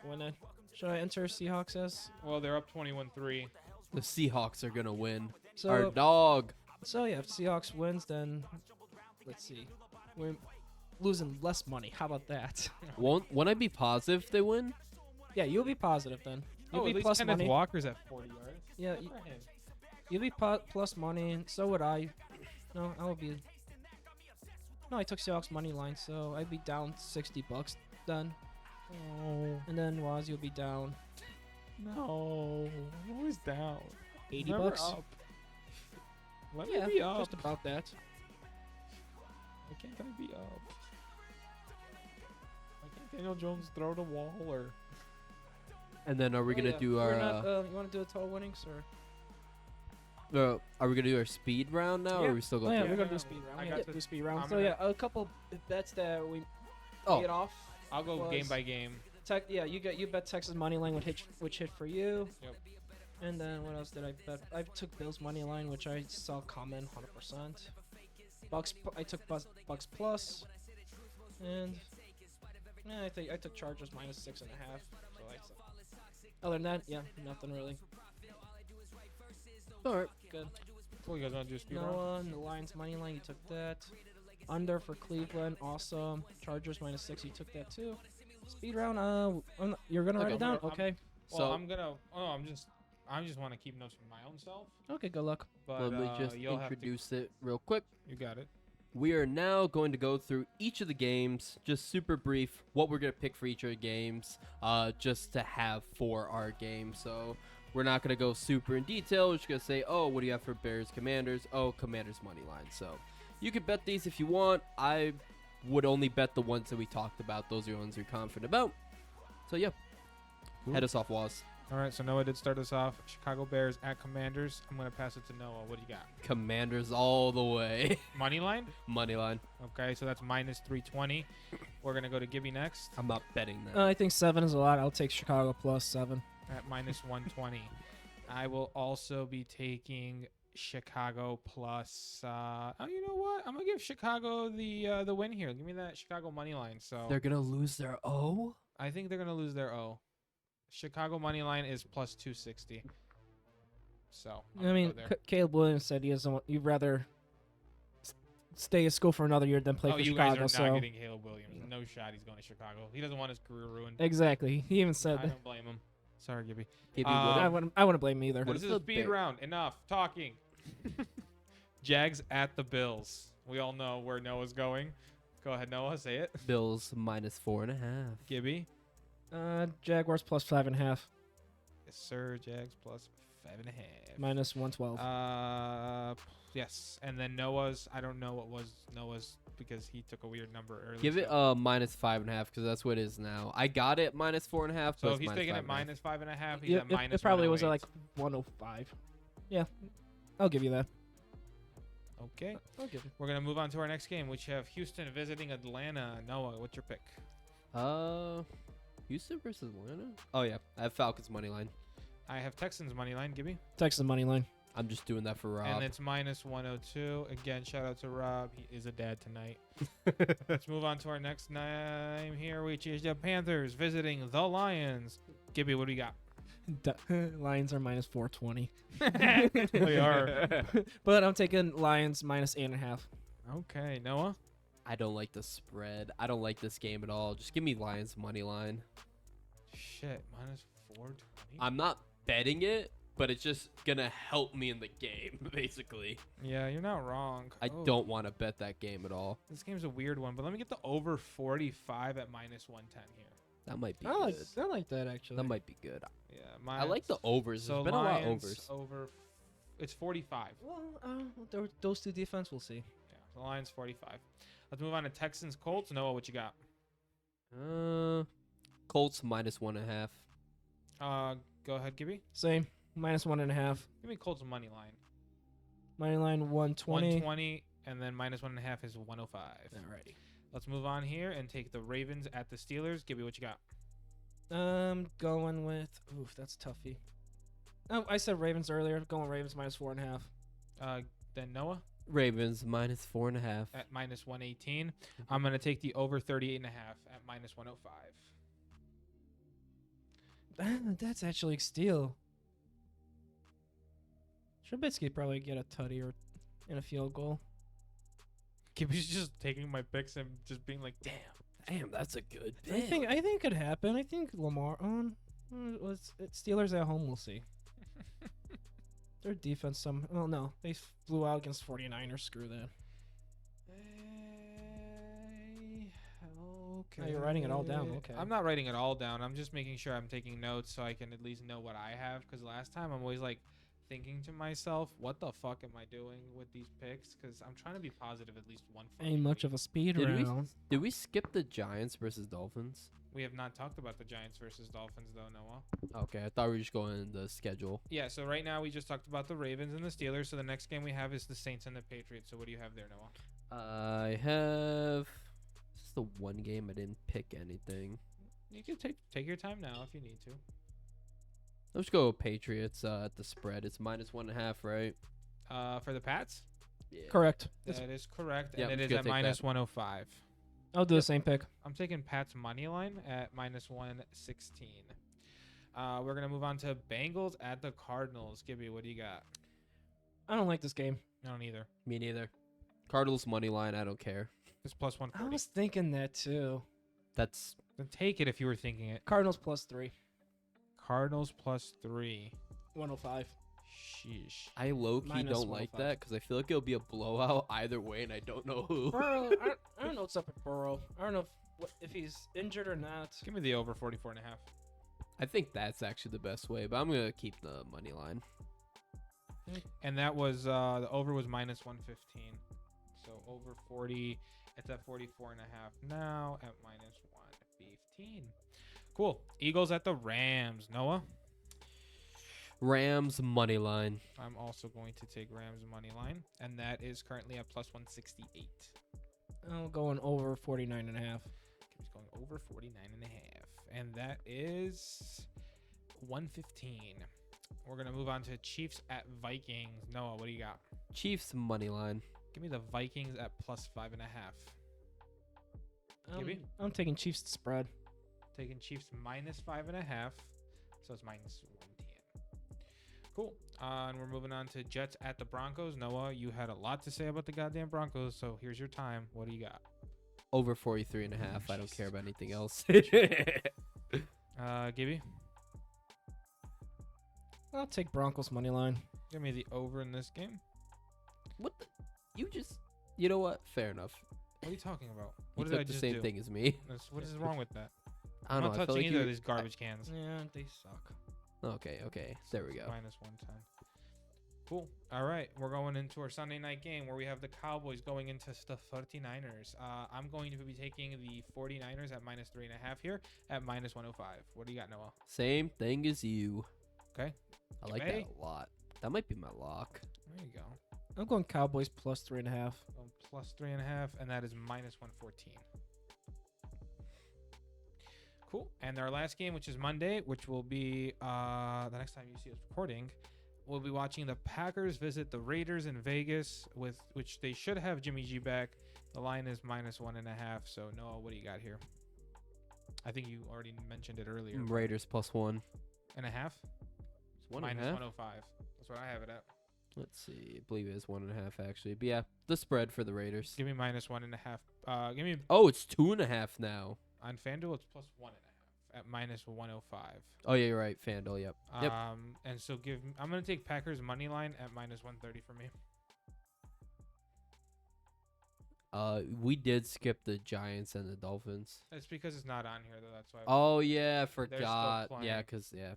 win it. Should I enter Seahawks as? Well, they're up 21-3. The Seahawks are gonna win. So Our dog. So yeah, if Seahawks wins, then let's see, we're losing less money. How about that? Won't I be positive if they win? Yeah, you'll be positive then. You'll Oh, be at least plus Kenneth money. Walker's at 40 yards. Yeah, Good for him. you'll be plus money, and so would I. No, I will be. No, I took Seahawks money line, so I'd be down $60 then, Oh and then Waz, you'll be down no! I'm always down. $80. Never up. Let Yeah, me be up. just about that. Why can't I be up? Why can't Daniel Jones throw the wall or? And then are we Oh, gonna yeah. do We're our? not, you want to do a total winnings or? Are we gonna do our speed round now, or Yeah. are we still Oh going? yeah, through? we're no, gonna do no, speed round. I We got get to- do speed round. I'm So gonna- yeah, a couple bets that we Oh. get off. I'll go game was- by game. Yeah, you bet Texas money line which hit for you. Yep. And then what else did I bet? I took Bills money line, which I saw comment 100%. I took Bucks plus, and yeah, I took Chargers minus 6.5. So other than that, yeah, nothing really. All right. Good. Cool. You guys want to do speed round? Noah and the Lions money line, you took that. Under for Cleveland, awesome. Chargers minus 6, you took that too. Speed round, you're gonna write Okay. it down, I'm- okay? Well, So I'm gonna. Oh, I just want to keep notes for my own self. Okay, good luck. But let me just you'll introduce it real quick. have to. You got it. We are now going to go through each of the games, just super brief, what we're going to pick for each of the games, just to have for our game. So we're not going to go super in detail. We're just going to say, oh, what do you have for Bears Commanders? Oh, Commanders money line. So you can bet these if you want. I would only bet the ones that we talked about. Those are the ones you're confident about. So yeah, Cool. head us off, Waz. All right. So Noah did start us off. Chicago Bears at Commanders. I'm gonna pass it to Noah. What do you got? Commanders all the way. Money line. Money line. Okay. So that's minus 320. We're gonna go to Gibby next I'm not betting that. I think 7 is a lot. I'll take Chicago plus 7. at minus 120. I will also be taking Chicago plus. Oh, you know what? I'm gonna give Chicago the win here. Give me that Chicago money line. So They're going to lose their O? I think they're gonna lose their O. Chicago money line is plus 260. So I'm I gonna mean, go there. Caleb Williams said you'd rather stay at school for another year than play Oh, for you Chicago. guys are So not getting Caleb Williams. No shot. He's going to Chicago. He doesn't want his career ruined. exactly, he even said I that. don't blame him. Sorry, Gibby. Gibby, I I wouldn't blame him either. What This if is a the speed Bear- round. Enough talking. Jags at the Bills. We all know where Noah's going. Go ahead, Noah. Say it. Bills minus 4.5. Gibby. Jaguars plus 5.5, Yes, sir. Jags plus 5.5. minus 112. Yes. And then Noah's. I don't know what was Noah's because he took a weird number earlier. Give it minus 5.5 because that's what it is now. I got it minus 4.5. So but if he's minus taking it 5.5. minus 5.5, he's Yeah, at minus. it probably was 108. at like 105. Yeah, I'll give you that. Okay. I'll give you. We're gonna move on to our next game, which have Houston visiting Atlanta. Noah, what's your pick? Houston versus Atlanta. Oh yeah, I have Falcons money line. I have Texans money line. Gibby. Texas money line. I'm just doing that for Rob. And it's minus 102. Again, shout out to Rob. He is a dad tonight. Let's move on to our next name here, which is the Panthers visiting the Lions. Gibby, what do you got? Lions are minus 420. They are. But I'm taking Lions minus 8.5. Okay, Noah. I don't like the spread. I don't like this game at all. Just give me Lions money line. Shit, minus 420. I'm not betting it, but it's just gonna help me in the game, basically. Yeah, you're not wrong. I don't want to bet that game at all. This game's a weird one, but let me get the over 45 at minus 110 here. That might be I good. like that actually. That might be good. Yeah, I like the overs. So There's been a lot of Lions overs. over. It's 45. Well, those two defense, we'll see. Yeah, the Lions 45. Let's move on to Texans Colts. Noah, what you got? Colts minus 1.5. Go ahead, Gibby. Same. Minus 1.5. Give me Colts money line. Money line 120. 120, and then minus 1.5 is 105. Alrighty. Let's move on here and take the Ravens at the Steelers. Gibby, what you got? Going with. Oof, that's toughy. Oh, I said Ravens earlier. Going Ravens minus 4.5. Then Noah Ravens minus 4.5. at minus 118. I'm going to take the over 38.5 at minus 105. That's actually a steal. Trubisky probably get a tutty or in a field goal. Gibby's just taking my picks and just being like, Damn, that's a good pick. I think it could happen. I think Lamar Steelers at home. We'll see. Their defense no, they flew out against 49ers. Screw that. Okay. Oh, you're writing it all down. Okay. I'm not writing it all down. I'm just making sure I'm taking notes so I can at least know what I have. Because last time I'm always like thinking to myself, what the fuck am I doing with these picks? Because I'm trying to be positive at least one. Ain't much of a speed Did round. Did we skip the Giants versus Dolphins? We have not talked about the Giants versus Dolphins though, Noah. Okay, I thought we were just going in the schedule. Yeah, so right now we just talked about the Ravens and the Steelers. So the next game we have is the Saints and the Patriots. So what do you have there, Noah? I have. This is the one game I didn't pick anything. You can take your time now if you need to. Let's go Patriots at the spread. It's minus 1.5, right? For the Pats? Yeah. Correct. That is correct, Yeah, and it I'm is gonna at take minus that. 105. I'll do the same pick. I'm taking Pat's money line at minus 116. We're gonna move on to Bengals at the Cardinals. Gibby, what do you got? I don't like this game. I don't either. Me neither. Cardinals money line. I don't care. It's plus I 140. was thinking that too. That's Then take it if you were thinking it. Cardinals plus 3. Cardinals plus 3. 105. Sheesh. I low key Minus don't like 105. that because I feel like it'll be a blowout either way, and I don't know who. Burrow, I don't know what's up with Burrow. I don't know if he's injured or not. Give me the over 44.5. I think that's actually the best way, but I'm gonna keep the money line. And that was the over was minus 115. So over 40. It's at 44.5 now at minus 115. Cool. Eagles at the Rams. Noah? Rams money line. I'm also going to take Rams money line, and that is currently at plus 168. I'm going over 49.5. He's going over 49.5, and that is 115. We're gonna move on to Chiefs at Vikings. Noah, what do you got? Chiefs money line. Give me the Vikings at plus 5.5. Gibby? I'm taking Chiefs to spread. Taking Chiefs minus 5.5, so it's minus 110. Cool. And we're moving on to Jets at the Broncos. Noah, you had a lot to say about the goddamn Broncos, so here's your time. What do you got? Over 43.5. I don't care about anything else. Gibby? I'll take Broncos money line. Give me the over in this game. What the? You just. You know what? Fair enough. What are you talking about? You What did took I the just same do? thing as me. What is wrong with that? I I'm don't know. not I feel touching like either you. of these garbage cans. Yeah, they suck. Okay. There we go. Minus 110. Cool. All right. We're going into our Sunday night game where we have the Cowboys going into the 49ers. I'm going to be taking the 49ers at minus 3.5 here at minus 105. What do you got, Noah? Same thing as you. Okay. I like that a lot. That might be my lock. There you go. I'm going Cowboys plus 3.5. Plus 3.5, and that is minus 114. Cool. And our last game, which is Monday, which will be the next time you see us recording, we'll be watching the Packers visit the Raiders in Vegas, with which they should have Jimmy G back. The line is minus 1.5. So Noah, what do you got here? I think you already mentioned it earlier. Raiders plus 1.5. And a half? It's 1.5. Minus 105. That's what I have it at. Let's see. I believe it is 1.5 actually. But yeah, the spread for the Raiders. Give me -1.5. Give me Oh, it's 2.5 now. on FanDuel. It's +1.5 at -105. Oh yeah, you're right. FanDuel. Yep. Yep. And so I'm gonna take Packers money line at -130 for me. We did skip the Giants and the Dolphins. It's because it's not on here though. That's why. Oh yeah, I still forgot. playing. Yeah, cause yeah.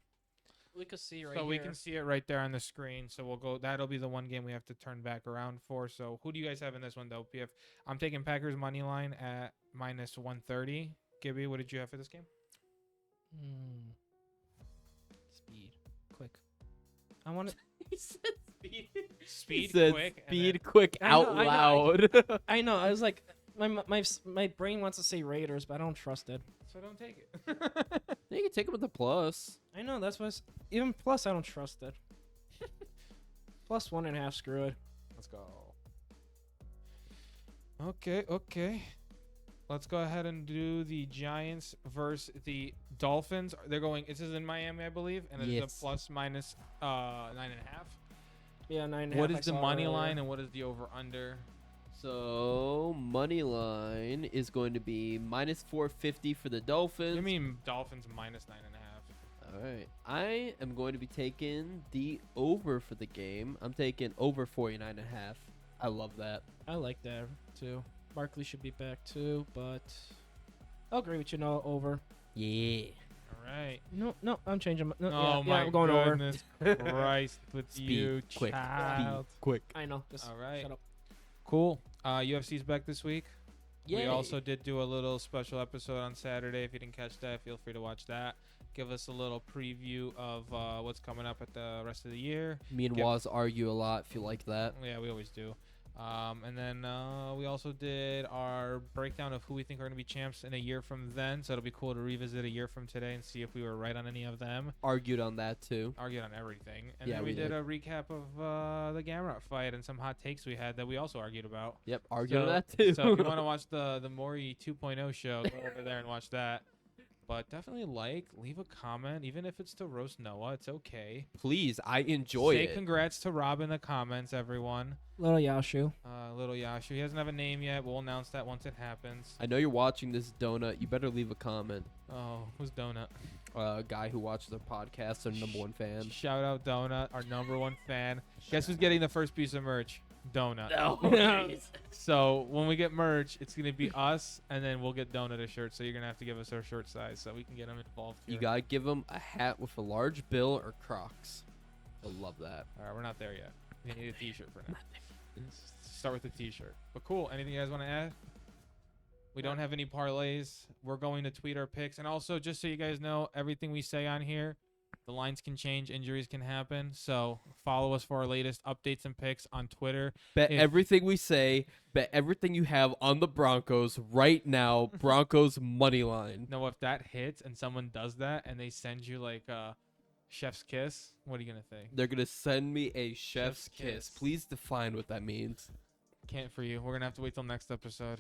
We could see right So here. we can see it right there on the screen. So we'll go. That'll be the one game we have to turn back around for. So who do you guys have in this one though? PF. I'm taking Packers money line at -130. Gibby, what did you have for this game? Speed, quick. I want to. He said speed. Speed, He said quick. and speed, then- quick, I know, out I know, loud. I know. I was like, my brain wants to say Raiders, but I don't trust it. So don't take it. You can take him with the plus. I know that's what's even plus. I don't trust it. +1.5. Screw it. Let's go. Okay. Let's go ahead and do the Giants versus the Dolphins. They're going. This is in Miami, I believe, and it's Yes. a +/- 9.5. Yeah, 9.5. What I is the saw money earlier. line and what is the over under? So money line is going to be -450 for the Dolphins. I mean Dolphins -9.5. All right, I am going to be taking the over for the game. I'm taking over 49.5. I love that. I like that too. Barkley should be back too, but I'll agree with you. No, over. Yeah. All right. No, I'm changing. No, Oh yeah, my I'm going over. goodness Christ with Speed, you, quick, child. speed, quick. I know. Just All right. shut up. Cool. UFC's back this week. We Yay. also did do a little special episode on Saturday. If you didn't catch that, feel free to watch that. Give us a little preview of what's coming up at the rest of the year. Me and Yep. Waz argue a lot. If you like that, Yeah, we always do. And then we also did our breakdown of who we think are going to be champs in a year from then. So it'll be cool to revisit a year from today and see if we were right on any of them. argued on that too. Argued on everything. And Yeah, then we we did did. a recap of the Gamrot fight and some hot takes we had that we also argued about. Yep, argued on So- that too. So if you want to watch the Maury 2.0 show, go over there and watch that. But definitely leave a comment, even if it's to roast Noah. It's okay. Please, I enjoy Say it. congrats to Rob in the comments, everyone. Little Yashu. Little Yashu. He doesn't have a name yet. We'll announce that once it happens. I know you're watching this, Donut. You better leave a comment. Oh, who's Donut? Guy who watches our podcast, our #1 fan. Shout out Donut, our #1 fan. Guess who's getting the first piece of merch? Donut. Oh, jeez. So when we get merch, it's gonna be us, and then we'll get Donut a shirt. So you're gonna have to give us our shirt size so we can get him involved. You here. gotta give him a hat with a large bill or Crocs. I love that. All right, we're not there yet. We need a T-shirt for now. Start with the T-shirt. But cool. Anything you guys want to add? We don't have any parlays. We're going to tweet our picks, and also just so you guys know, everything we say on here, the lines can change, injuries can happen. So follow us for our latest updates and picks on Twitter. Bet If- everything we say. Bet everything you have on the Broncos right now. Broncos money line. Now, if that hits and someone does that, and they send you like a chef's kiss, what are you gonna think? They're gonna send me a chef's Chef's kiss. kiss. Please define what that means. Can't for you. We're gonna have to wait till next episode.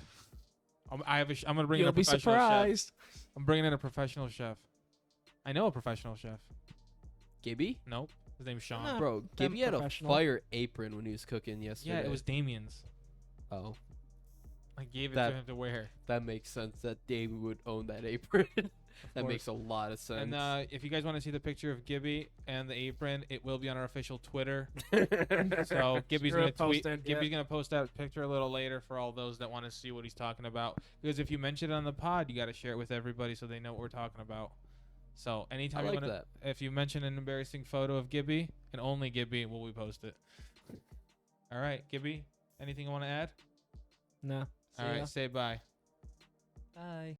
I'm gonna bring in You'll a be professional chef. surprised. I'm bringing in a professional chef. I know a professional chef. Gibby? Nope. His name's Sean. Nah. Bro, Them Gibby had a professional. fire apron when he was cooking yesterday. Yeah, it was Damien's. Oh, I gave it That- to him to wear. that makes sense that David would own that apron. That course. makes a lot of sense. And if you guys want to see the picture of Gibby and the apron, it will be on our official Twitter. So Gibby's Screw gonna it, post tweet. it, Gibby's yeah. gonna post that picture a little later for all those that want to see what he's talking about. Because if you mention it on the pod, you got to share it with everybody so they know what we're talking about. So I anytime like you wanna, if you mention an embarrassing photo of Gibby and only Gibby, will we post it? All right, Gibby. Anything you want to add? No. All right, say bye. Bye.